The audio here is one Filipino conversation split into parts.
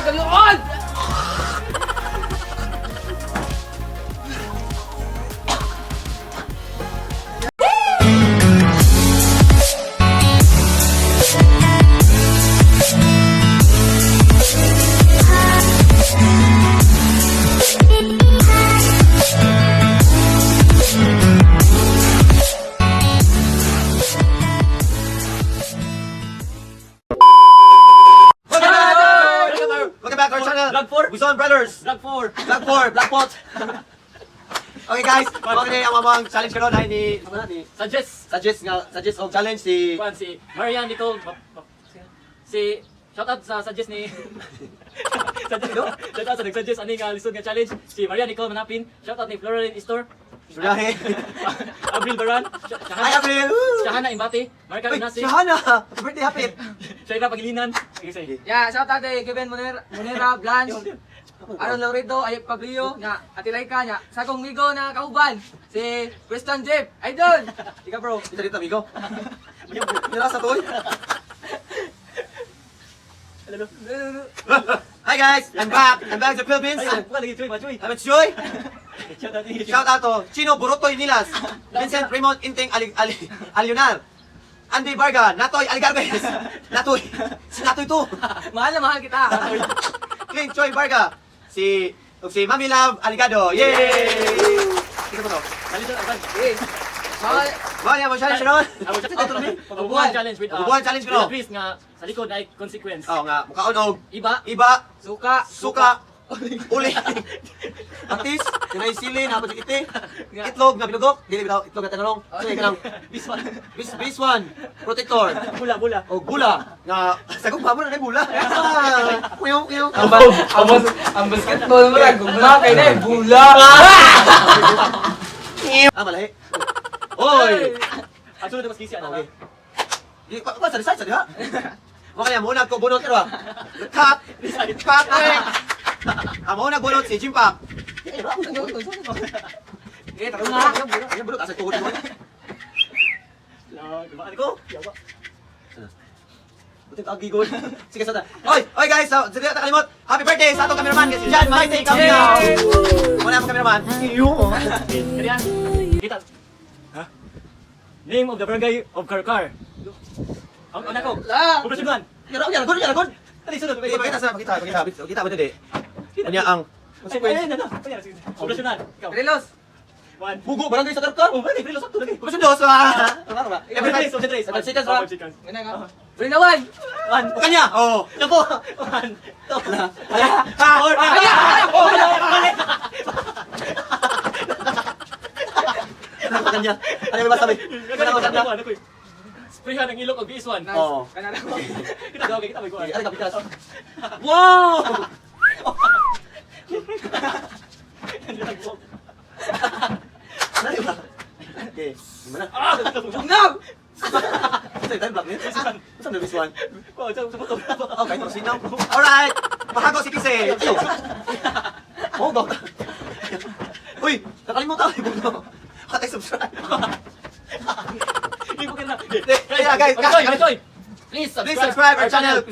Ganoon! Vlog 4! Buson Brothers! Vlog 4! Vlog 4! Black Pot! Okay guys, okay ang mamang challenge karon ay ni suggest og challenge si Kuan si Marian Nicole. Si shoutout sa suggest ni shoutout sa nag-suggest ani nga lisod nga challenge si Marian Nicole Manapin. Shoutout ni Floraline Store. Surahe. Abril Baran. Ay April. Shahana Imbati. Marika Inasi. Shahana! Happy birthday, hapit! Shaira Pagilinan. Sige. Yeah, shout out kay Kevin Monera, Blanche, Aaron Laurito, Ayek Pablio, nya Ate Laika, nya sa kong migo na kauban, si Christian Jeff, idol. Ika bro. Dito dito amigo. Nila sa toy. Hi guys, I'm back to Philippines. Bukan lagi cuy, macuy. I'm Joy. Shoutout ni Shout out to Chino Burotoy Nilas, Vincent Raymond Inteng Alionar, Andy Barga, Natoy Aligarbes, Natoy, si Natoy to, Mahal na mahal kita. Clint Choi Barga, si Mami Love Aligado, yay! Ito po to. Nalito aban. Eh, mahal. Mga niya mo challenge ron? Pagbubuhan challenge with Pagbubuhan challenge ko, no? At least nga sa likod ay consequence. Oo nga, mukhaon og Iba. Suka. suka, uli, atis, kanay sili, napad yung iti, itlog na binugok, dili bitaw, itlog na tanong, sige ka lang, bis one, protector, Bula. o gula, nga, sagong pa mo na bula. Uyong. Ang basketball mo lang, gugma kay na bula. Malahi. Oy! Ang sunod na mas kisi ano. Sa design, sa diha. Makanya muna ko bunot karo. Cut! Muna bunot si Jimpak. Eh, tara na. Ayan bunot, asa tuhod mo. Dumaan ko. Yawa. Buti kagigol. Sige sa ta. Oy guys, so sige ta kalimot. Happy birthday sa atong cameraman kasi John Maite Camino. Muna ang cameraman. Kaya kita. Ha? Name of the barangay of Karkar. Ang anak ko. Operasyonan. Yara good. Dali sunod. Pakita sa kita ba dito? Kanya ang Consequence. Operasyonan. Ikaw. Relos. One. Bugo barangay sa Karkar. Oh, bali, prilo sakto lagi. Kumasun dos ba? Every days, of the days. 5 seconds ba? Muna nga. Rinawan. One. Kanya. Oh. Napo. One. Two. Four. Kanya. Ano ba sabi? Ano ko? Sprayhan ang ilok og biiswan. Oo. Kanara. Kita daw kita may kuha. Ano ka pitas? Wow! Ano ba? Okay. Gimana? Ungab. Ito yung time block niya. Saan na this one? Ko sa motor. Okay, prosinaw. Alright! Mahago si Kise! Oh, baka. Uy! Nakalimutan ko yung buno. Patay subscribe. Hindi ko kina. Kaya guys, Please please subscribe our channel.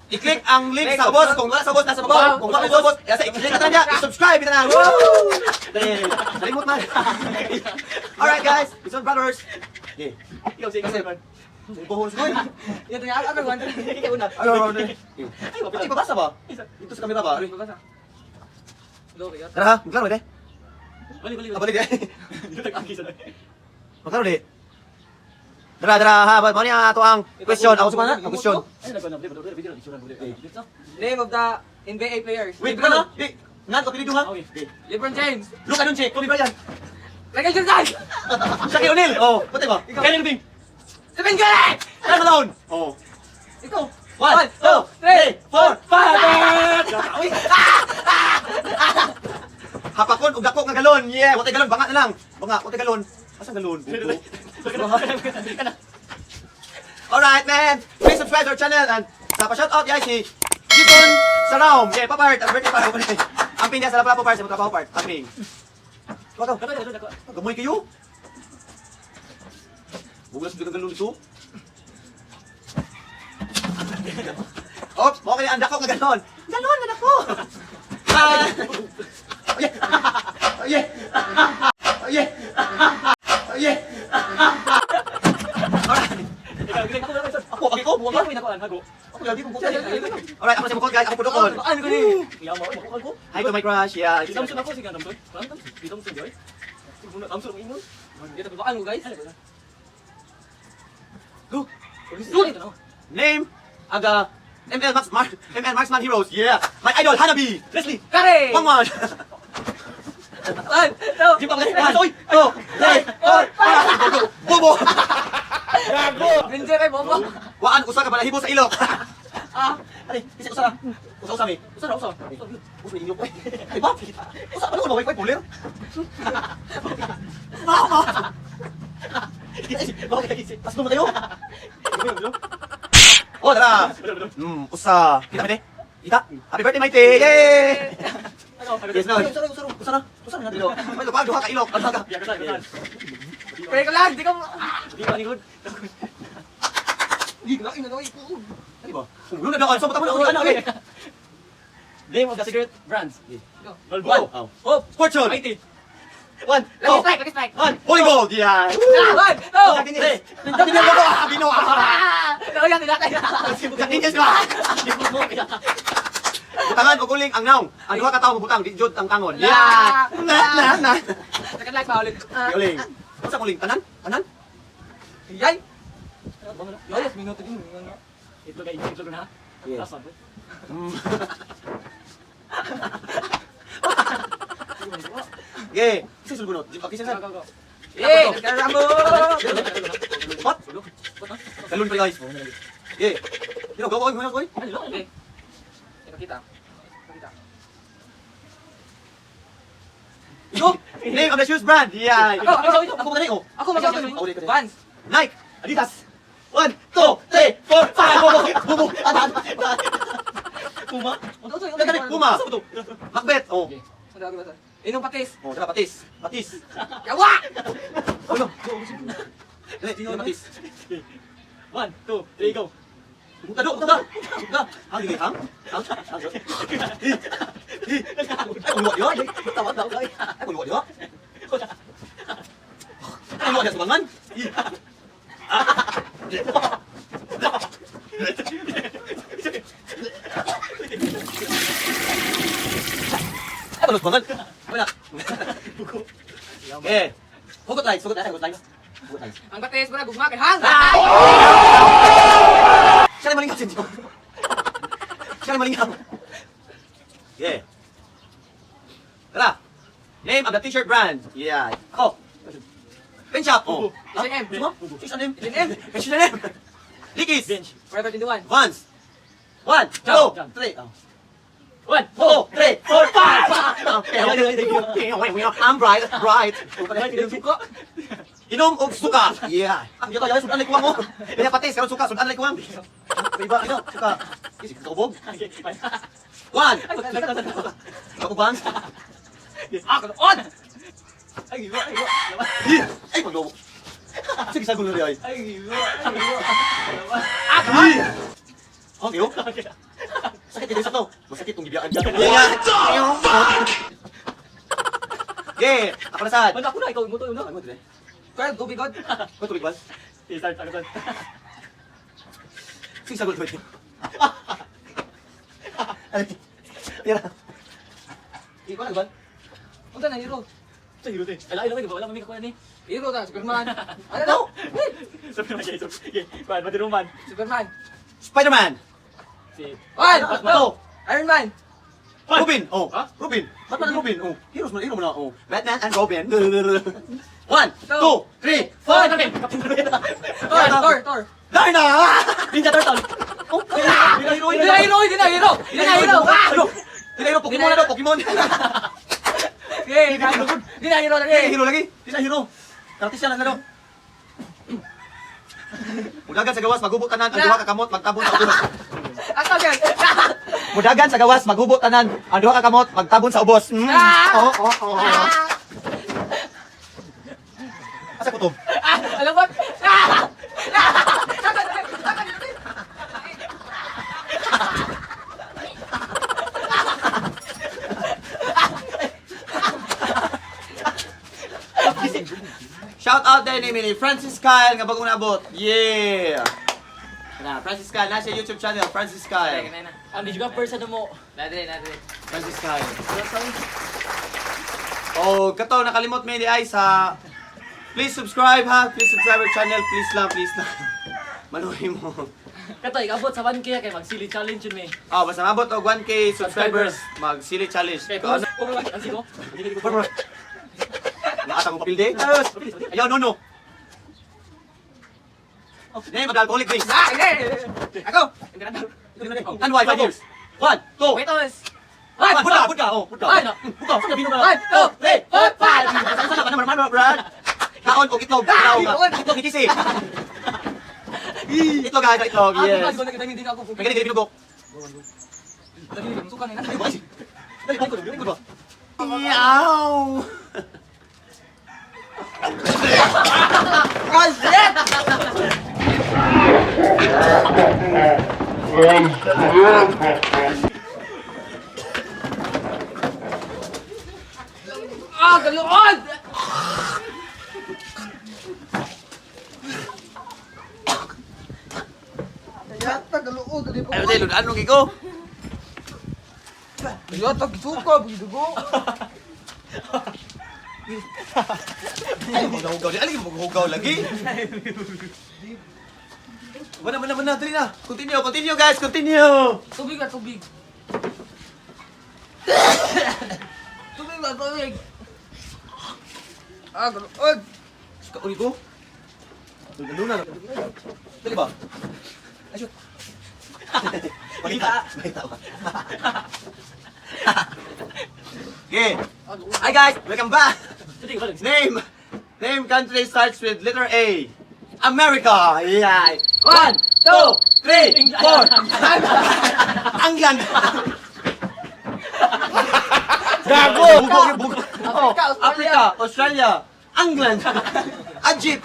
I-click ang link sa boss. Kung wala sa boss, nasa baba. Kung wala sa boss, i-click na niya. I-subscribe ito na. Woo! Nalimut man. Alright guys, Buson Brothers. Okay. Ikaw sige kasi man. Buhon sa koy. Yan to ako one. Ikaw una. Ano? Ay, babasa ba? Dito sa camera ba? Go kaya. Tara ha, maglaro de. Bali. Abali de. Dito tag-aki sa. Maglaro de. Dara ha, mo niya ato ang question. Ako sa ang question. Ay nagkuan na video na isuran mo dito. Name of the NBA players. Wait, ano? Di, nga ko pilido ha. Okay. LeBron James. Luka Doncic, Kobe Bryant. Michael Jordan. Shaquille O'Neal. Oh, puti ba? Kaya Irving. Stephen Curry. Karl Malone. Oh. Ikaw. 1, 2, 3, 4, 5. Hapakon ug dako nga galon. Yeah, watay galon banga na lang. Banga, watay galon. Asa galon? Alright, man. Please subscribe to our channel and sa pa shout out guys si Gipon Saram. Yeah, papart, ang birthday pa. Amping dia sa lapo part, sa trabaho part. Amping. Wag ka. Dako. Gamoy kayo. Bugas ng galon dito. Oh, mo kaya anda ko nga ganon. Ganon na ako. Oye. Oye. Oye. Oye. Alright. Ako, buwang ako. Ako lagi kong bukas. Alright, ako si Bukod guys, ako pudukon. Ano ko ni? Yaw mo ko. Hi to my crush, yeah. Samsung ako sige Samsung. Samsung joy. Samsung ingon. Dito babaan mo guys. Go. Name, aga, ML Marksman Heroes, yeah. My idol, Hanabi. Leslie. Kare! Wangwan. One, two, Di pa mga Oy! Oh! Hey! Oh! Bobo! Ranger ay bobo. Waan, usa ka pala hibo sa ilok. Ah, Ali, isa usa. Usa mi. Usa. Usa ilok. Ay ba? Usa pa naman maway pulir. Pas mo tayo. Oh, tara. Usa. Kita pwede? Kita. Happy birthday, Maite. Yay! Yes, no. Usa na dito. May lupa duha ka ilok. Ano ka? pwede ka lang, di ka mo. Di pa nigod. Ano ba? Ulo na daw. So mo ano okay. Name of the cigarette brands. Wow. Oh, Fortune. 80. One. Lucky strike. Holy gold. Yeah. One, two, Hey. Bino ko. Bino. Ito yan, tinatay. Katinjas ko. Butangan o kuling ang naong. Ang duha ka tawo butang di jud ang kangon. Yeah. Na. Second like pa ulit. Kuling. Sa kuling tanan? Tanan? Yay! Yes, minuto din. Itlog na. Yes. Last one. Yeah. Isa sulgunot. Di pa kisa sa. Yay! Nagkaramo! What? Kalun pa guys. Yeah. Dino go go. Okay. Kita. Go. Name of the shoes brand. Yeah. Ako ba oh? Ako mag-out. Vans. Nike. Adidas. 1, 2, 3, 4, 5. Bubo. Puma. Puma. Macbeth. Oh. Inong patis. Oh, tara patis. Patis. Yawa! Ano? Dili patis. 1, 2, 3, go. Tado. Ang dili hang. Ay, ulo yo. Tawag daw kay. Ay, ulo yo. Ay, ulo sa bangan. Ay, ulo bangan. Wala. Eh. Hugot lines. Ang patis ko na gugma kay hang. Siya na malingaw sinyo. Siya na malingaw. Yeah. Tara. Name of the t-shirt brand. Yeah. Ako. Pen shop. Oh. H&M. Ano? H&M. H&M. H&M. Dickies. Bench. Forever 21. Vans. 1, 2, Jump. 3. 1, 4, 3, 4, 5. I'm bright. Inom og suka. Yeah. Ang dito yan, sudan likuang mo. Kaya patis, karon suka, sudan likuang. Iba, ino, suka. Isip ka ubog. 1. Ako bang? On! Ay, giwa. Ay, paglobo. Sige, sa gulo rin ay. Ay, giwa. Okay, oh. Sakit din sa to. Masakit itong gibiyaan dyan. Yeah. Ako na saan? Ako na, ikaw mo to, no? Ano ito eh? Kaya, go bigod. Kung tubig ba? I-start ako to. Sige, sa gulo rin. Tira. Ikaw na, ba? Punta na, hero. Sa hero din. Ala, wala mamika ko na ni. Hero ta, Superman. Ano daw? Sabi naman kayo, sige. Kuhan, matiruman. Superman. Spider-Man. Si... One, Two. Iron Man. Robin. Oh. Ha? Robin. Batman and Robin. Oh. Heroes mo na. Oh. Batman and Robin. 1, 2, 3, 4. Thor. Darna! Ninja Turtle. Oh, Hindi na hero. Pokemon na daw, Pokemon. Okay, hindi na hero lagi. Hero lagi. Di sa hero. Artista lang na daw. Ulagan sa gawas, magubot tanan, ang duha ka kamot, magtabon sa ulo. Ako yan. Mudagan sa gawas, maghubo tanan. Ang duha ka kamot, magtabon sa ubos. Oo. Asa ko to? Alam mo? Shout out din ni Francis Kyle nga bagong naabot. Yeah. Na Francis Kyle na siya YouTube channel, Francis Kyle. Ang videographer sa mo. Nadre. Francis Kyle. Oh, kato nakalimot mi di ay sa please subscribe ha. Please subscribe our channel, please lang. Manuhi mo. Kato, ikabot sa 1K kay mag-silly challenge yun eh. Oh, basta mabot og 1K subscribers, mag silly challenge. Kaya Ano? kung ang sino? Hindi ko Naata mo papel di? Ayaw, no. Name of the alcoholic drinks. Ako! And why 5 years? 1, 2, Wait, Thomas! Budka. Oh, budka. Ay, no. Budka. Saan gabi mo 1, 2, 3, 4, 5! Saan ka naman, Brad? Kaon o itlog. Itlog, ikisi. Itlog, guys, itlog. Yes. Hindi na ako. May ganit pinugok. Suka na. Dali ko ba? Yaw! Galuod! Yata, galuod. Ano tayo, anong iko? Yata, gisuka. Bidugo. Hugaw-hugaw. Alin mo hugaw lagi? Mana, dali na. Continue guys, continue. Tubig. Tubig. Galuod. Kauli ko. Lalo na. Dali ba? Ayun. Makita ka. Okay. Hi guys, welcome back. Name country starts with letter A. America. Yeah. 1, 2, 3, 4. England. Gago. Bugo. Oh, Africa, Australia, England, Egypt.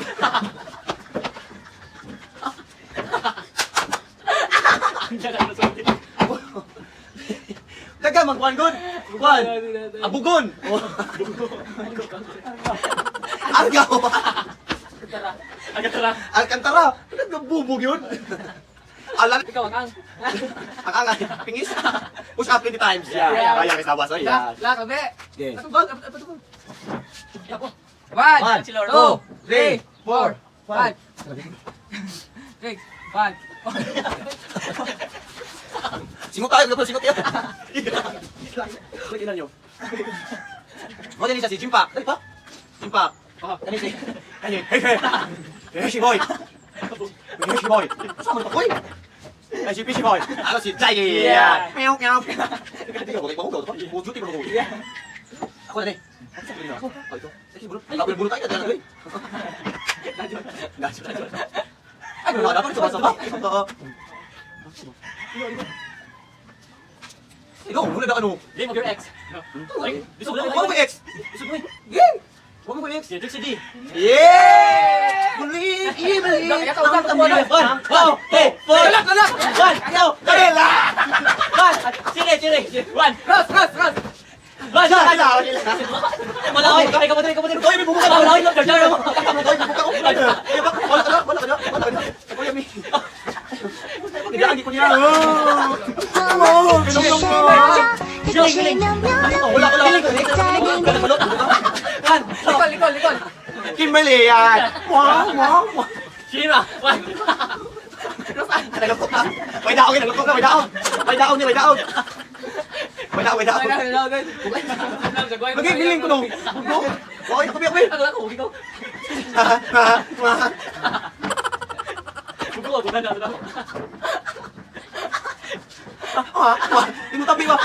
Daga magkuhan good. Kuhan. Abugon. Argaw. Alcantara. Nagbubog yun. Alam. Ikaw ang Ang pingis. Push up 20 times. Yeah. Kaya kay sawas. Yeah. Lakabe. Okay. Ano ba? 1, 2, 3, 4, 5. 6, 5. Singot tayo, singot yan. Ilan nyo? O, dyan siya si Jimpak. Dali pa. Jimpak. Dali si... Fishy boy. Fishy boy. Saan mo na pa, boy? Ay, si Fishy boy. Ano si Jackie? Meow, meow. Hindi ka, huwag ka. Duty mo na. Ako na rin. Ako. Ito. Sige, bulot tayo. Dali. Ay, wala dapat sama-sama. Oo. Ikaw, muna na ano? Name of your ex. Huwag mo X! Huwag mo X! Trick CD. Yeah! Believe, believe! Ang tambola! 1, 2, 3, 4! Galak! 1, 2, 3, la! 1. Sire. 1. Cross. Malaway. Ikaw mo din. Toy, may bumuka! Malaway. Toy, bumuka ko! Wala ka na! Ako yami! Hindi ko niya! Giling. Wala! Likol. Kimberly yan! Wow! Shira. 1. Nalukok ka! May daog! May daog! Magiging ko nung! Okay, kapi! Hindi mo tabi ba?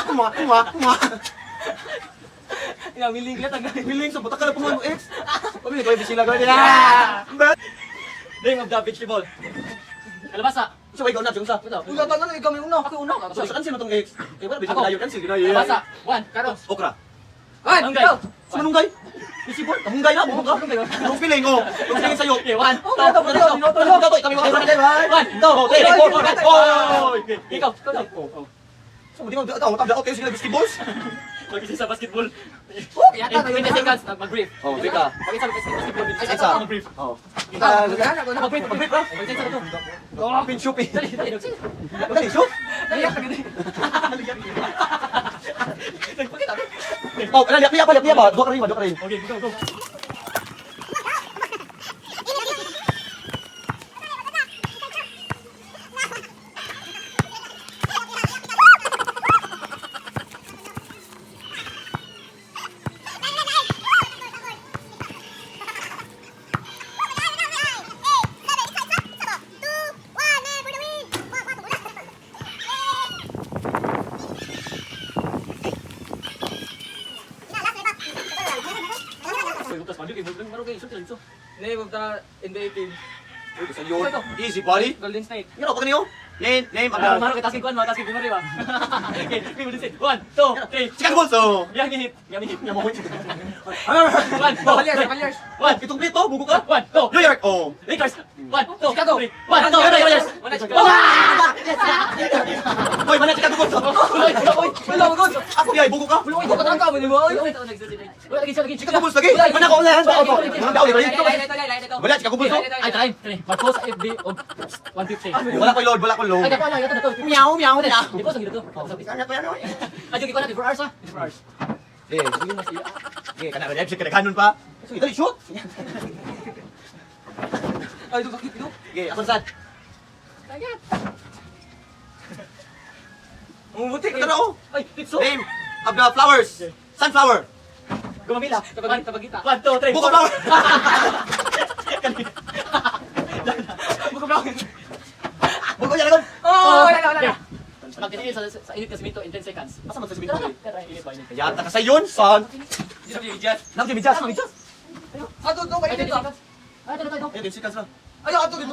Miling, so buta ka na pumunod mo, ex! Pabili, kaya bisila gawin nila! Name of the vegetable. Kalabasa. Sa way na, sa. Uy, tatangan, ikaw may una. Ako una. So, sa cancel mo tong X. Eh, wala, Ako. bisan cancel. Ginayo. Basa. 1, Karos. Okra. One, Manggay. go. Sa manunggay. Isipon, kamunggay na, bubog ka. Anong feeling ko? Anong feeling sa'yo? Okay, 1, 2, Kami mga kapatid, right? 1, 2, 3, 4, 5. Oh! Ikaw. So, di mo, tabla out kayo sila basketballs? Mag-isa sa basketball. Yata na 20 seconds, mag-brief. Oh, Vika. Mag-isa sa basketball. Ay, isa. Mag-brief. Oh. Kita, ako na. Mag-brief, mag-brief bro. Mag-isa sa to. Oh, pin-shooping. Dali, dali, dali. Dali, shoot. Naiyak ka gani. Oh, liyak ba? Dua ka rin. Okay, go, go. Uy, butas mandi, maro kayo, sulti lang ito. Name of the NBA team. Easy, buddy. Golden State. You know, pag niyo? Name, Maro kayo, tasking kuhan, mga tasking memory ba? Okay, we will say, 1, 2, 3. Chicago Bulls, oh. Yang hit, yang hit, yang mahut. 1, 2, Cavaliers. 1, Itong dito, bugo ka. 1, 2, New York, oh. Lakers. 1, 2, Chicago. 3. 1, 2, Lakers. Hoy, mana Chicago Bulls? Wala mo gol. Ako yay, bugo ka. Uy, ito ka mo ni mo. Wala lagi, lagi. Chicago Bulls lagi. Mana ko ulan. Mga daw dito. Wala Chicago Bulls. Ay, try. Marcos FB of 150. Wala ko load, wala ko load. Ay, dapat lang, ito. Meow, meow na. Di ba, saglit ito. Ay, jogi ko na, 24 hours ha. 24 hours. Eh, sige na siya. Eh, kana ba siya kanun pa? Sige, dali shoot. Ay, ito sakit ito. Okay, ako sad. Mumutik. Ito na oh. Ay, pitso. Name of the flowers. Sunflower. Gumamila. Tabagita. 1, 2, 3. Buko flower. Buko flower. Buko yan lang. Oh, wala. Magtitiil sa init na simento in 10 seconds. Asa man sa simento? Tara, init ba, init. Yata ka sa yun, son. Just. Nam Jimmy Jazz. Ato to Ay, kayo 10 dito. seconds. Ay, ito. Eh, 10 seconds lang. Ay, ato dito.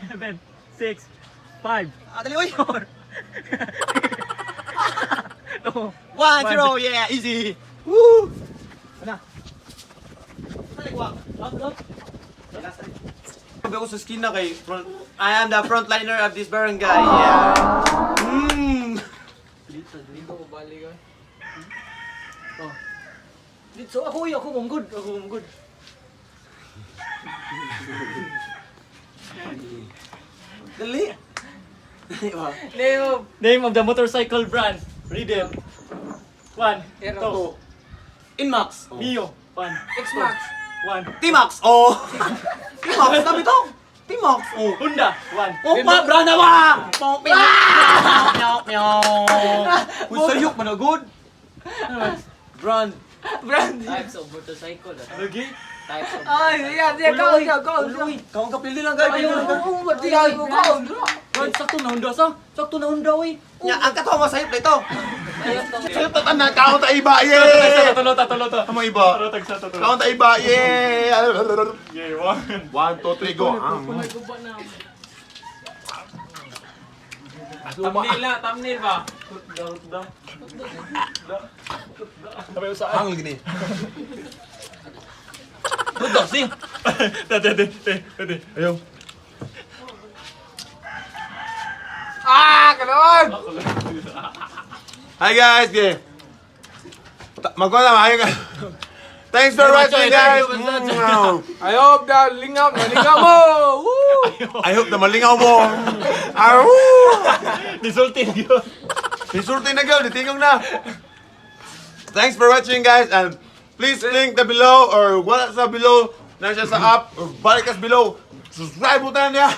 7, 6, 5, Ah, dali oy. 4. 1-0, yeah, easy. Woo. Ano? Dali ko. Sabi ako sa skin na kay front. I am the frontliner of this barangay. Yeah. Dito ko balik. Dito, ako monggod. Dali. Name of the motorcycle brand. Read it. 1, Hero. 2, Inmax. Mio. 1, X-Max. 1. T-Max. Oh. T-Max, sabi to. T-Max. Oh. Honda. 1. Oh, pa, branda ba? Meow, meow. Uy, sayok, managod. Brand. Brand. Types of motorcycle. Lagi? Types of Ay, sige, go. Kau ka pili lang guys. Mati ako ko. brand. Sakto na Honda sa. Sakto na Honda, uy. Ya, ang kato mo sayop dito. Ayun, Sayop ta na kaon ta iba. Tulo Yeah. ta. Amo iba. Tag sa tulo. Kaon ta iba. Yeah. Yeah, 1. 1 2 3 go. Thumbnail ba? Ang lagi ni. Tudo si. Tade. Ayo. Kalon! Hi guys. Okay. Magkona maayo ka. Thanks for watching guys. I hope na lingam mo! Woo! I hope na malingaw mo. Nisultin yun. Isulti na gyud, tingog na. Thanks for watching guys and please link the below or wala sa below na siya sa app or balik us below. Subscribe mo tayo niya.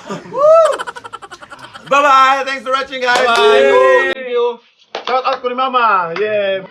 Bye bye. Thanks for watching guys. Bye. Thank you. Shout out ko ni Mama. Yeah.